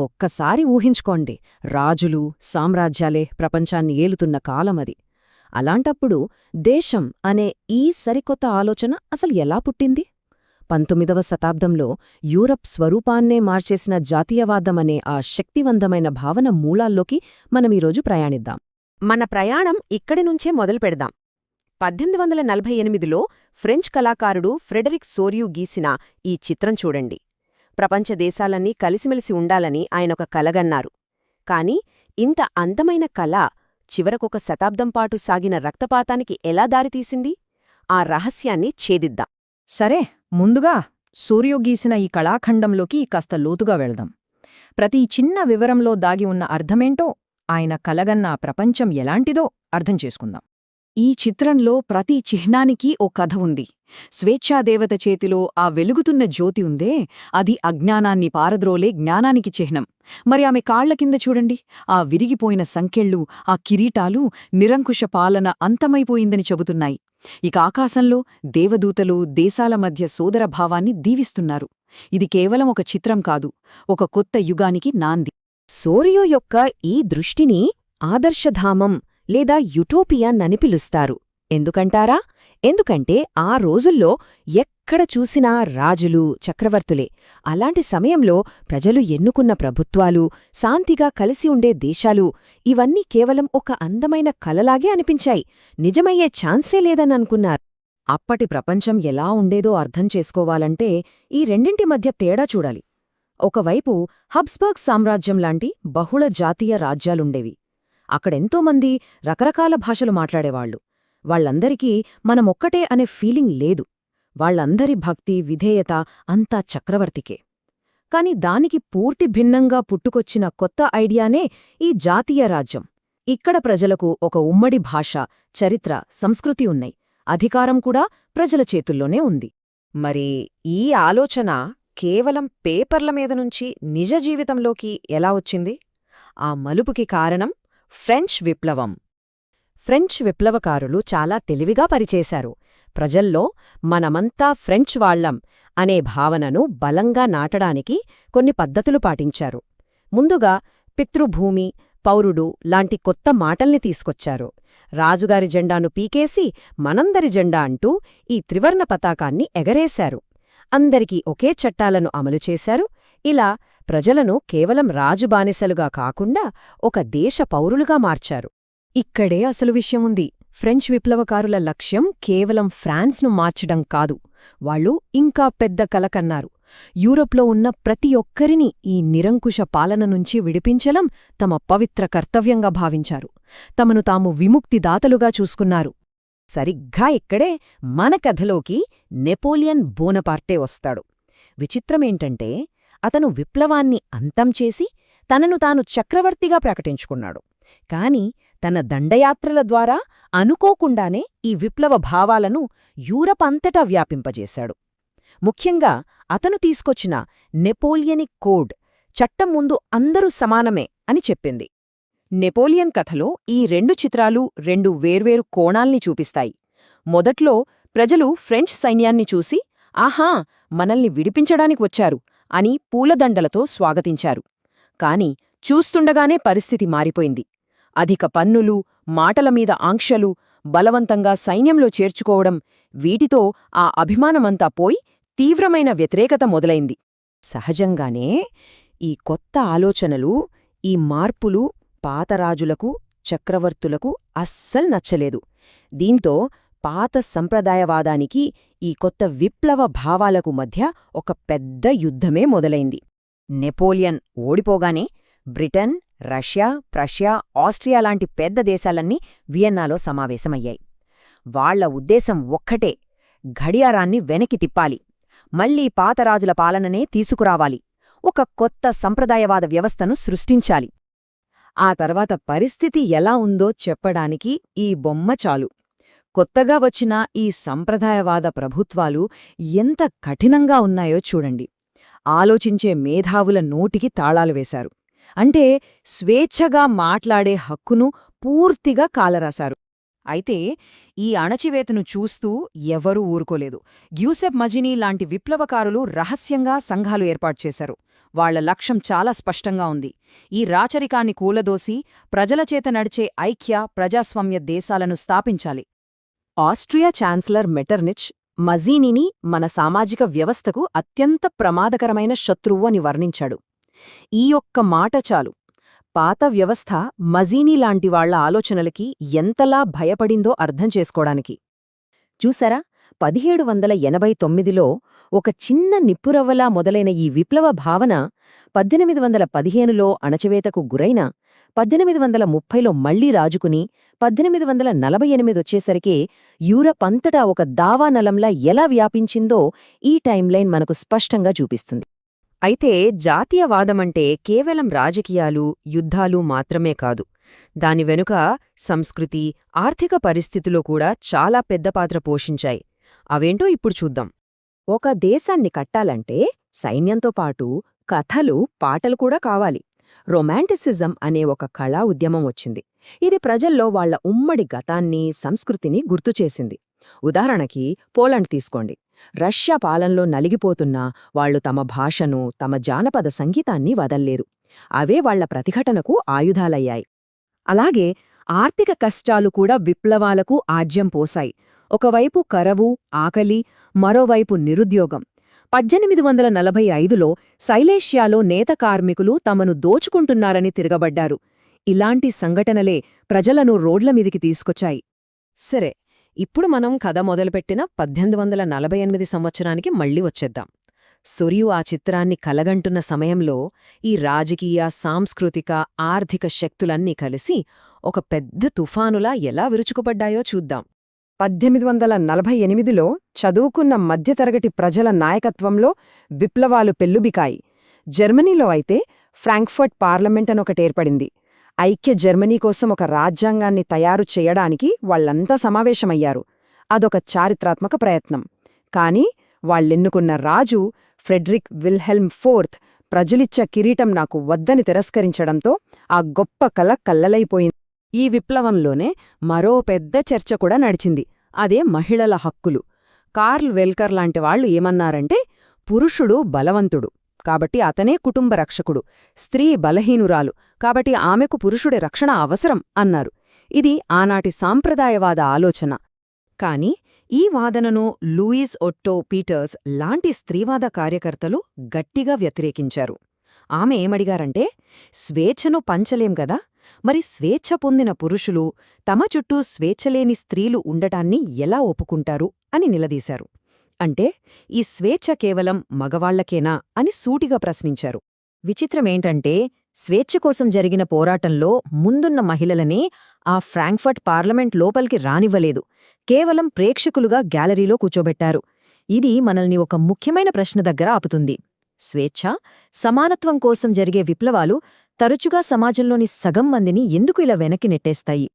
ఒక్కసారి ఊహించుకోండి, రాజులు సామ్రాజ్యాలే ప్రపంచాన్ని ఏలుతున్న కాలమది. అలాంటప్పుడు దేశం అనే ఈ సరికొత్త ఆలోచన అసలు ఎలా పుట్టింది? 19వ శతాబ్దంలో యూరప్ స్వరూపాన్నే మార్చేసిన జాతీయవాదమనే ఆ శక్తివంతమైన భావన మూలాల్లోకి మనమీరోజు ప్రయాణిద్దాం. మన ప్రయాణం ఇక్కడి నుంచే మొదలుపెడదాం. 1848లో ఫ్రెంచ్ కళాకారుడు ఫ్రెడరిక్ సోరియూ గీసిన ఈ చిత్రం చూడండి. ప్రపంచ దేశాలన్నీ కలిసిమెలిసి ఉండాలని ఆయనొక కలగన్నారు. కాని ఇంత అందమైన కళ చివరకొక శతాబ్దంపాటు సాగిన రక్తపాతానికి ఎలా దారితీసింది? ఆ రహస్యాన్ని ఛేదిద్దాం. సరే, ముందుగా సూర్యు గీసిన ఈ కళాఖండంలోకి కాస్త లోతుగా వెళ్దాం. ప్రతి చిన్న వివరంలో దాగి ఉన్న అర్థమేంటో, ఆయన కలగన్న ప్రపంచం ఎలాంటిదో అర్థం చేసుకుందాం. ఈ చిత్రంలో ప్రతి చిహ్నానికి ఓ కథ ఉంది. స్వేచ్ఛాదేవత చేతిలో ఆ వెలుగుతున్న జ్యోతి ఉందే, అది అజ్ఞానాన్ని పారద్రోలే జ్ఞానానికి చిహ్నం. మరి ఆమె కాళ్ల కింద చూడండి, ఆ విరిగిపోయిన సంకెళ్ళు, ఆ కిరీటాలు నిరంకుశ పాలన అంతమైపోయిందని చెబుతున్నాయి. ఇక ఆకాశంలో దేవదూతలు దేశాల మధ్య సోదరభావాన్ని దీవిస్తున్నారు. ఇది కేవలం ఒక చిత్రం కాదు, ఒక కొత్త యుగానికి నాంది. సోరియో యొక్క ఈ దృష్టిని ఆదర్శధామం లేదా యుటోపియన్ పిలుస్తారు. ఎందుకంటారా? ఎందుకంటే ఆ రోజుల్లో ఎక్కడ చూసినా రాజులు, చక్రవర్తులే. అలాంటి సమయంలో ప్రజలు ఎన్నుకున్న ప్రభుత్వాలు, శాంతిగా కలిసి ఉండే దేశాలు, ఇవన్నీ కేవలం ఒక అందమైన కలలాగే అనిపించాయి. నిజమయ్యే ఛాన్సే లేదననుకున్నారు. అప్పటి ప్రపంచం ఎలా ఉండేదో అర్థం చేసుకోవాలంటే ఈ రెండింటి మధ్య తేడా చూడాలి. ఒకవైపు హబ్స్బర్గ్ సామ్రాజ్యంలాంటి బహుళ జాతీయ రాజ్యాలుండేవి. అక్కడెంతోమంది రకరకాల భాషలు మాట్లాడేవాళ్లు. వాళ్లందరికీ మనమొక్కటే అనే ఫీలింగ్ లేదు. వాళ్లందరి భక్తి, విధేయత అంతా చక్రవర్తికే. కాని దానికి పూర్తి భిన్నంగా పుట్టుకొచ్చిన కొత్త ఐడియానే ఈ జాతీయ రాజ్యం. ఇక్కడ ప్రజలకు ఒక ఉమ్మడి భాష, చరిత్ర, సంస్కృతి ఉన్నాయి. అధికారం కూడా ప్రజల చేతుల్లోనే ఉంది. మరి ఈ ఆలోచన కేవలం పేపర్ల మీద నుంచి నిజ జీవితంలోకి ఎలా వచ్చింది? ఆ మలుపుకి కారణం ఫ్రెంచ్ విప్లవం. ఫ్రెంచ్ విప్లవకారులు చాలా తెలివిగా పనిచేశారు. ప్రజల్లో మనమంతా ఫ్రెంచ్ వాళ్లం అనే భావనను బలంగా నాటడానికి కొన్ని పద్ధతులు పాటించారు. ముందుగా పితృభూమి, పౌరుడు లాంటి కొత్త మాటల్ని తీసుకొచ్చారు. రాజుగారి జెండాను పీకేసి మనందరి జెండా అంటూ ఈ త్రివర్ణ పతాకాన్ని ఎగరేశారు. అందరికీ ఒకే చట్టాలను అమలు చేశారు. ఇలా ప్రజలను కేవలం రాజు బానిసలుగా కాకుండా ఒక దేశ పౌరులుగా మార్చారు. ఇక్కడే అసలు విషయముంది. ఫ్రెంచ్ విప్లవకారుల లక్ష్యం కేవలం ఫ్రాన్స్ను మార్చడం కాదు. వాళ్ళు ఇంకా పెద్ద కలకన్నారు. యూరోప్లో ఉన్న ప్రతి ఒక్కరిని ఈ నిరంకుశ పాలన నుంచి విడిపించడం తమ పవిత్ర కర్తవ్యంగా భావించారు. తమను తాము విముక్తిదాతలుగా చూసుకున్నారు. సరిగ్గా ఇక్కడే మన కథలోకి నెపోలియన్ బోనపార్టే వస్తాడు. విచిత్రమేంటంటే అతను విప్లవాన్ని అంతం చేసి తనను తాను చక్రవర్తిగా ప్రకటించుకున్నాడు. కాని తన దండయాత్రల ద్వారా అనుకోకుండానే ఈ విప్లవ భావాలను యూరప్ అంతటా వ్యాపింపజేశాడు. ముఖ్యంగా అతను తీసుకొచ్చిన నెపోలియనిక్ కోడ్ చట్టం ముందు అందరూ సమానమే అని చెప్పింది. నెపోలియన్ కథలో ఈ రెండు చిత్రాలు రెండు వేర్వేరు కోణాల్ని చూపిస్తాయి. మొదట్లో ప్రజలు ఫ్రెంచ్ సైన్యాన్ని చూసి, ఆహా, మనల్ని విడిపించడానికి వచ్చారు అని పూలదండలతో స్వాగతించారు. కాని చూస్తుండగానే పరిస్థితి మారిపోయింది. అధిక పన్నులు, మాటలమీద ఆంక్షలు, బలవంతంగా సైన్యంలో చేర్చుకోవడం, వీటితో ఆ అభిమానమంతా పోయి తీవ్రమైన వ్యతిరేకత మొదలైంది. సహజంగానే ఈ కొత్త ఆలోచనలు, ఈ మార్పులు పాతరాజులకు, చక్రవర్తులకు అస్సలు నచ్చలేదు. దీంతో పాత సంప్రదాయవాదానికి ఈ కొత్త విప్లవ భావాలకు మధ్య ఒక పెద్ద యుద్ధమే మొదలైంది. నెపోలియన్ ఓడిపోగానే బ్రిటన్, రష్యా, ప్రష్యా, ఆస్ట్రియా లాంటి పెద్ద దేశాలన్నీ వియన్నాలో సమావేశమయ్యాయి. వాళ్ల ఉద్దేశం ఒక్కటే, ఘడియారాన్ని వెనక్కి తిప్పాలి, మళ్లీ పాతరాజుల పాలననే తీసుకురావాలి, ఒక కొత్త సంప్రదాయవాద వ్యవస్థను సృష్టించాలి. ఆ తర్వాత పరిస్థితి ఎలా ఉందో చెప్పడానికి ఈ బొమ్మ చాలు. కొత్తగా వచ్చిన ఈ సంప్రదాయవాద ప్రభుత్వాలు ఎంత కఠినంగా ఉన్నాయో చూడండి. ఆలోచించే మేధావుల నోటికి తాళాలు వేశారు. అంటే స్వేచ్ఛగా మాట్లాడే హక్కును పూర్తిగా కాలరాశారు. అయితే ఈ అణచివేతను చూస్తూ ఎవరూ ఊరుకోలేదు. గ్యూసెప్ మజినీ లాంటి విప్లవకారులు రహస్యంగా సంఘాలు ఏర్పాటుచేశారు. వాళ్ల లక్ష్యం చాలా స్పష్టంగా ఉంది. ఈ రాచరికాన్ని కూలదోసి ప్రజలచేత నడిచే ఐక్య ప్రజాస్వామ్య దేశాలను స్థాపించాలి. ఆస్ట్రియా ఛాన్సలర్ మెటర్నిచ్ మజీనీని మన సామాజిక వ్యవస్థకు అత్యంత ప్రమాదకరమైన శత్రువు అని వర్ణించాడు. ఈ ఒక్క మాట చాలు పాత వ్యవస్థ మజీనీ లాంటి వాళ్ల ఆలోచనలకి ఎంతలా భయపడిందో అర్థం చేసుకోవడానికి. చూసారా, 1789లో ఒక చిన్న నిప్పురవ్వలా మొదలైన ఈ విప్లవ భావన 1815లో అణచివేతకు గురైన 1830లో మళ్లీ రాజుకుని 1848 వచ్చేసరికే యూరప్ అంతటా ఒక దావానలంలా ఎలా వ్యాపించిందో ఈ టైంలైన్ మనకు స్పష్టంగా చూపిస్తుంది. అయితే జాతీయవాదమంటే కేవలం రాజకీయాలు, యుద్ధాలు మాత్రమే కాదు. దాని వెనుక సంస్కృతి, ఆర్థిక పరిస్థితులు కూడా చాలా పెద్ద పాత్ర పోషించాయి. అవేంటో ఇప్పుడు చూద్దాం. ఒక దేశాన్ని కట్టాలంటే సైన్యంతో పాటు కథలు, పాటలు కూడా కావాలి. రొమాంటిసిజం అనే ఒక కళా ఉద్యమం వచ్చింది. ఇది ప్రజల్లో వాళ్ల ఉమ్మడి గతాన్ని, సంస్కృతిని గుర్తుచేసింది. ఉదాహరణకి పోలాండ్ తీసుకోండి. రష్యా పాలనలో నలిగిపోతున్నా వాళ్లు తమ భాషను, తమ జానపద సంగీతాన్ని వదల్లేదు. అవే వాళ్ల ప్రతిఘటనకు ఆయుధాలయ్యాయి. అలాగే ఆర్థిక కష్టాలు కూడా విప్లవాలకు ఆజ్యం పోశాయి. ఒకవైపు కరవు, ఆకలి, మరోవైపు నిరుద్యోగం. 1845లో సైలేషియాలో నేత కార్మికులు తమను దోచుకుంటున్నారని తిరగబడ్డారు. ఇలాంటి సంఘటనలే ప్రజలను రోడ్లమీదికి తీసుకొచ్చాయి. సరే, ఇప్పుడు మనం కథ మొదలుపెట్టిన 1848 సంవత్సరానికి మళ్లీ వచ్చేద్దాం. సొరియు ఆ చిత్రాన్ని కలగంటున్న సమయంలో ఈ రాజకీయ, సాంస్కృతిక, ఆర్థిక శక్తులన్నీ కలిసి ఒక పెద్ద తుఫానులా ఎలా విరుచుకుపడ్డాయో చూద్దాం. 1848లో చదువుకున్న మధ్యతరగతి ప్రజల నాయకత్వంలో విప్లవాలు పెల్లుబికాయి. జర్మనీలో అయితే ఫ్రాంక్ఫర్ట్ పార్లమెంట్ అనొకటేర్పడింది. ఐక్య జర్మనీ కోసం ఒక రాజ్యాంగాన్ని తయారు చేయడానికి వాళ్లంతా సమావేశమయ్యారు. అదొక చారిత్రాత్మక ప్రయత్నం. కాని వాళ్లెన్నుకున్న రాజు ఫ్రెడరిక్ విల్హెల్మ్ ఫోర్త్ ప్రజలిచ్చ కిరీటం నాకు వద్దని తిరస్కరించడంతో ఆ గొప్ప కల కల్లలైపోయింది. ఈ విప్లవంలోనే మరో పెద్ద చర్చ కూడా నడిచింది. అదే మహిళల హక్కులు. కార్ల్ వెల్కర్ లాంటి వాళ్లు ఏమన్నారంటే, పురుషుడు బలవంతుడు కాబట్టి అతనే కుటుంబ రక్షకుడు, స్త్రీ బలహీనురాలు కాబట్టి ఆమెకు పురుషుడి రక్షణ అవసరం అన్నారు. ఇది ఆనాటి సాంప్రదాయవాద ఆలోచన. కాని ఈ వాదనను లూయిస్ ఒట్టో పీటర్స్ లాంటి స్త్రీవాద కార్యకర్తలు గట్టిగా వ్యతిరేకించారు. ఆమె ఏమడిగారంటే, స్వేచ్ఛను పంచలేం గదా, మరి స్వేచ్ఛ పొందిన పురుషులు తమ చుట్టూ స్వేచ్ఛలేని స్త్రీలు ఉండటాన్ని ఎలా ఒప్పుకుంటారు అని నిలదీశారు. అంటే ఈ స్వేచ్ఛ కేవలం మగవాళ్లకేనా అని సూటిగా ప్రశ్నించారు. విచిత్రమేంటంటే స్వేచ్ఛ కోసం జరిగిన పోరాటంలో ముందున్న మహిళలనే ఆ ఫ్రాంక్ఫర్ట్ పార్లమెంట్ లోపలికి రానివ్వలేదు. కేవలం ప్రేక్షకులుగా గ్యాలరీలో కూచోబెట్టారు. ఇది మనల్ని ఒక ముఖ్యమైన ప్రశ్న దగ్గర ఆపుతుంది. స్వేచ్ఛ, సమానత్వం కోసం జరిగే విప్లవాలు తరచుగా సమాజంలోని సగం మందిని ఎందుకు ఇలా వెనక్కి నెట్టేస్తాయి?